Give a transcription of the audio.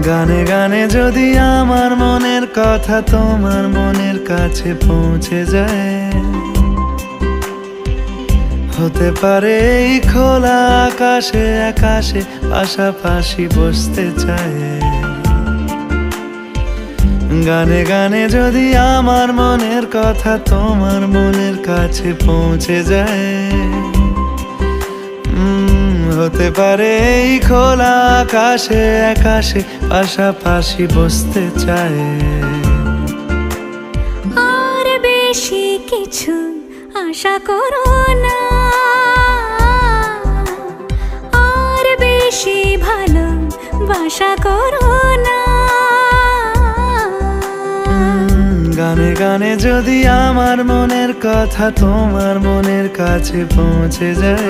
গানে গানে যদি আমার মনের কথা তোমার মনের কাছে পৌঁছে যায়, হতে পারে এই খোলা আকাশে আকাশে পাশাপাশি বসতে চায়। গানে গানে যদি আমার মনের কথা তোমার মনের কাছে পৌঁছে যায়, হতে পারে এই খোলা আকাশে আকাশে পাশাপাশি বসতে চায়। আর বেশি কিছু আশা করো না, আর বেশি ভালোবাসা করো না। গানে গানে যদি আমার মনের কথা তোমার মনের কাছে পৌঁছে যায়,